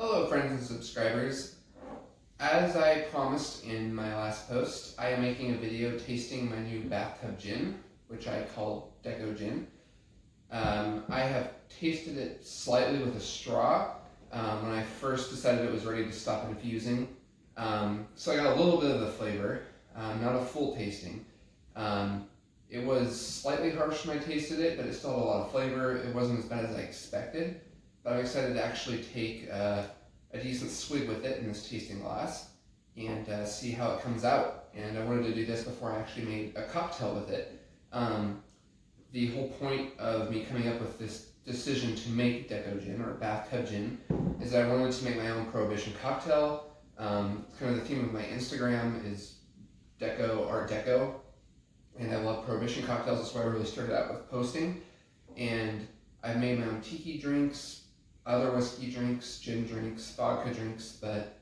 Hello friends and subscribers. As I promised in my last post, I am making a video tasting my new Bathtub Gin, which I call Deco Gin. I have tasted it slightly with a straw when I first decided it was ready to stop infusing. So I got a little bit of the flavor, not a full tasting. It was slightly harsh when I tasted it, but it still had a lot of flavor. It wasn't as bad as I expected. But I'm excited to actually take a decent swig with it in this tasting glass and see how it comes out. And I wanted to do this before I actually made a cocktail with it. The whole point of me coming up with this decision to make Deco Gin or Bathtub Gin is that I wanted to make my own Prohibition cocktail. Kind of the theme of my Instagram is Deco Art Deco, and I love Prohibition cocktails. That's why I really started out with posting. And I've made my own tiki drinks, other whiskey drinks, gin drinks, vodka drinks, but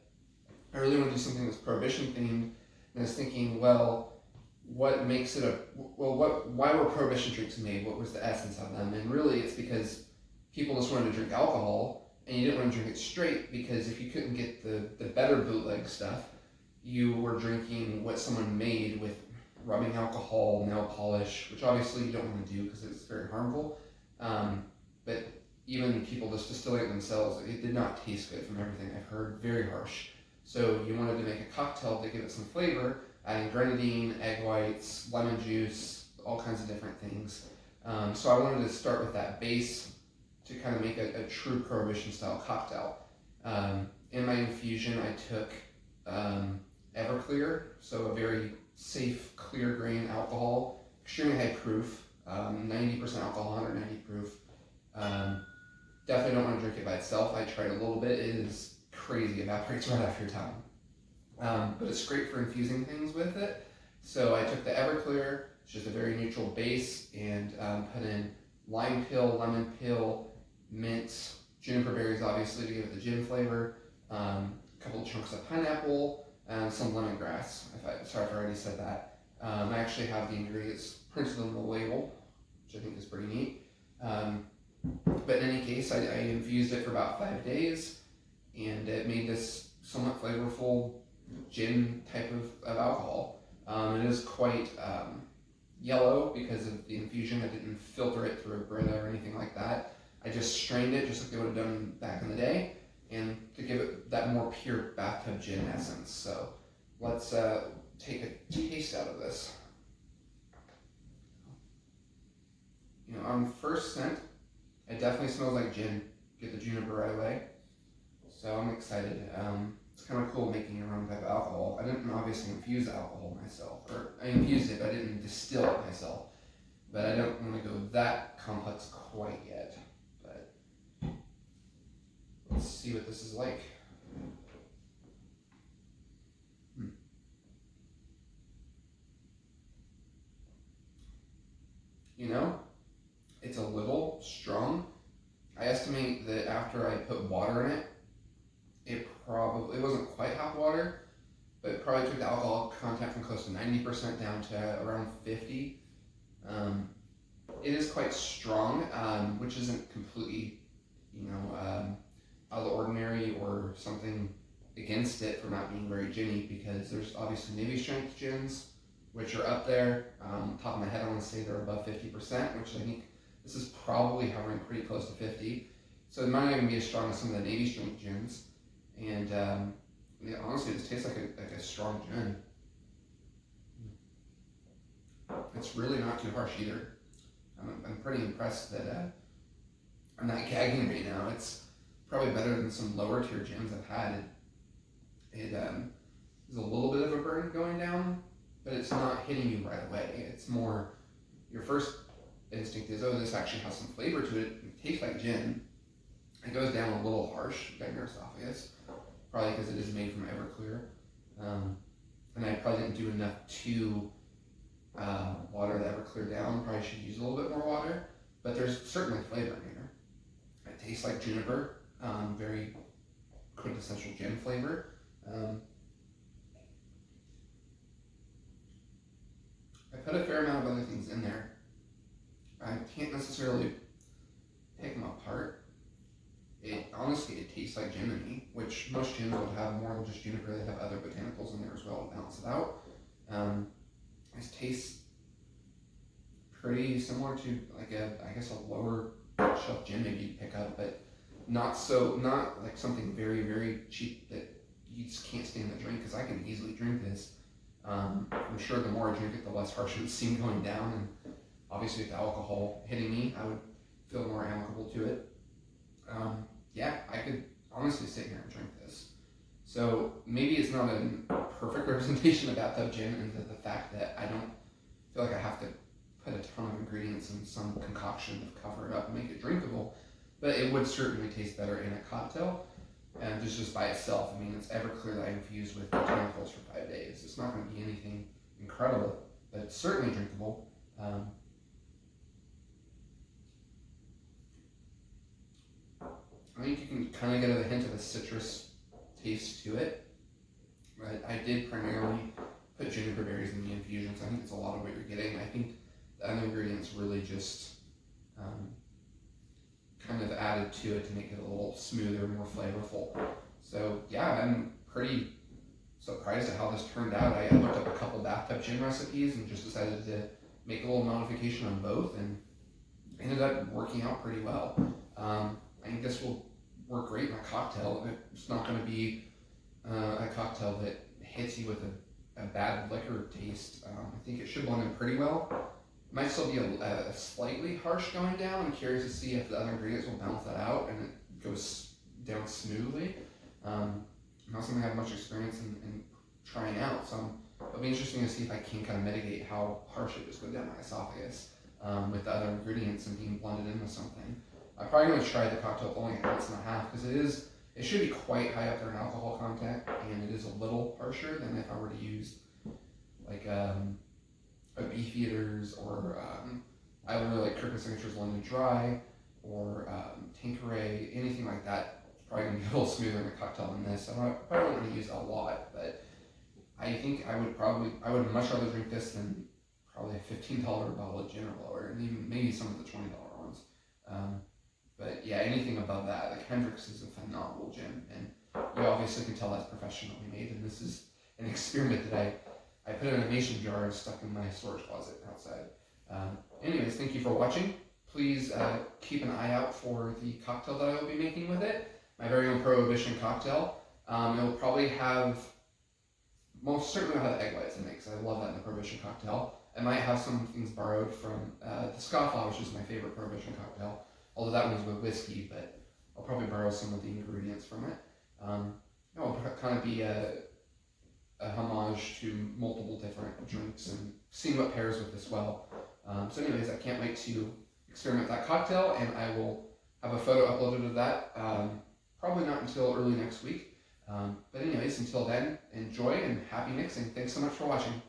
I really want to do something that's Prohibition themed. And I was thinking, well, what makes it why were Prohibition drinks made? What was the essence of them? And really it's because people just wanted to drink alcohol, and you didn't want to drink it straight, because if you couldn't get the better bootleg stuff, you were drinking what someone made with rubbing alcohol, nail polish, which obviously you don't want to do because it's very harmful. But even people just distilling it themselves, it did not taste good from everything I've heard, very harsh. So you wanted to make a cocktail to give it some flavor, adding grenadine, egg whites, lemon juice, all kinds of different things. So I wanted to start with that base to kind of make a true Prohibition style cocktail. In my infusion I took Everclear, so a very safe, clear grain alcohol, extremely high proof, 90% alcohol, 190 proof. Definitely don't want to drink it by itself. I tried a little bit. It is crazy. It evaporates right after your tongue. But it's great for infusing things with it. So I took the Everclear, which is a very neutral base, and put in lime peel, lemon peel, mint, juniper berries obviously to give it the gin flavor, a couple of chunks of pineapple, and some lemongrass. Sorry if I already said that. I actually have the ingredients printed on the label, which I think is pretty neat. But in any case, I infused it for about 5 days, and it made this somewhat flavorful gin type of alcohol. It is quite yellow because of the infusion. I didn't filter it through a Brita or anything like that. I just strained it just like they would have done back in the day, and to give it that more pure bathtub gin essence. So let's take a taste out of this. You know, on first scent, it definitely smells like gin. Get the juniper right away. So I'm excited. It's kind of cool making your own type of alcohol. I didn't obviously infuse the alcohol myself, or I infused it, but I didn't distill it myself. But I don't want to go that complex quite yet. But let's see what this is like. You know, it's a little strong. I estimate that after I put water in it, it wasn't quite hot water, but it probably took the alcohol content from close to 90% down to around 50. It is quite strong, which isn't completely, out of the ordinary or something against it for not being very ginny, because there's obviously Navy strength gins, which are up there. Top of my head, I want to say they're above 50%, which I think this is probably hovering pretty close to 50. So it might not even be as strong as some of the Navy strength gins. And yeah, honestly, it just tastes like a strong gin. It's really not too harsh either. I'm pretty impressed that I'm not gagging right now. It's probably better than some lower tier gins I've had. It is a little bit of a burn going down, but it's not hitting you right away. It's more, your first instinct is, oh, this actually has some flavor to it. It tastes like gin. It goes down a little harsh down your esophagus, probably because it is made from Everclear. And I probably didn't do enough to water the Everclear down. Probably should use a little bit more water, but there's certainly flavor in here. It tastes like juniper, very quintessential gin flavor. I put a fair amount of other things in there. I can't necessarily pick them apart. It honestly, it tastes like gin to me, which most gins would have more than just juniper. They have other botanicals in there as well to balance it out. It tastes pretty similar to like I guess a lower shelf gin maybe you'd pick up, but not like something very, very cheap that you just can't stand to drink, because I can easily drink this. I'm sure the more I drink it, the less harsh it would seem going down, and obviously with the alcohol hitting me, I would feel more amicable to it. Yeah, I could honestly sit here and drink this. So maybe it's not a perfect representation of Bathtub Gin, and the fact that I don't feel like I have to put a ton of ingredients in some concoction to cover it up and make it drinkable, but it would certainly taste better in a cocktail. And just by itself, I mean, it's ever clear that I infused with botanicals for 5 days. It's not going to be anything incredible, but it's certainly drinkable. I think you can kind of get a hint of a citrus taste to it, but I did primarily put juniper berries in the infusion, so I think it's a lot of what you're getting. I think the other ingredients really just kind of added to it to make it a little smoother, more flavorful. So yeah, I'm pretty surprised at how this turned out. I looked up a couple bathtub gin recipes and just decided to make a little modification on both, and ended up working out pretty well. I think this will work great in a cocktail. It's not going to be a cocktail that hits you with a bad liquor taste. I think it should blend in pretty well. It might still be a slightly harsh going down. I'm curious to see if the other ingredients will balance that out and it goes down smoothly. Not something I have much experience in trying out, so it'll be interesting to see if I can kind of mitigate how harsh it just goes down my esophagus with the other ingredients and being blended in with something. I'm probably going to try the cocktail with only an ounce and a half, because it should be quite high up there in alcohol content, and it is a little harsher than if I were to use like a Beefeaters, or I really like Kirkland Signature's London Dry, or Tanqueray, anything like that. It's probably going to be a little smoother in a cocktail than this. I probably don't want to use a lot, but I think I would much rather drink this than probably a $15 bottle of gin or lower, and even maybe some of the $20 ones. But yeah, anything above that, like Hendrick's is a phenomenal gin, and you obviously can tell that's professionally made, and this is an experiment that I put in a mason jar and stuck in my storage closet outside. Anyways, thank you for watching. Please keep an eye out for the cocktail that I will be making with it, my very own Prohibition cocktail. It will probably most certainly have egg whites in it, because I love that in the Prohibition cocktail. I might have some things borrowed from the Scofflaw, which is my favorite Prohibition cocktail, although that one's with whiskey, but I'll probably borrow some of the ingredients from it. It'll kind of be a homage to multiple different drinks and seeing what pairs with this well. So anyways, I can't wait to experiment that cocktail, and I will have a photo uploaded of that, probably not until early next week. But anyways, until then, enjoy and happy mixing. Thanks so much for watching.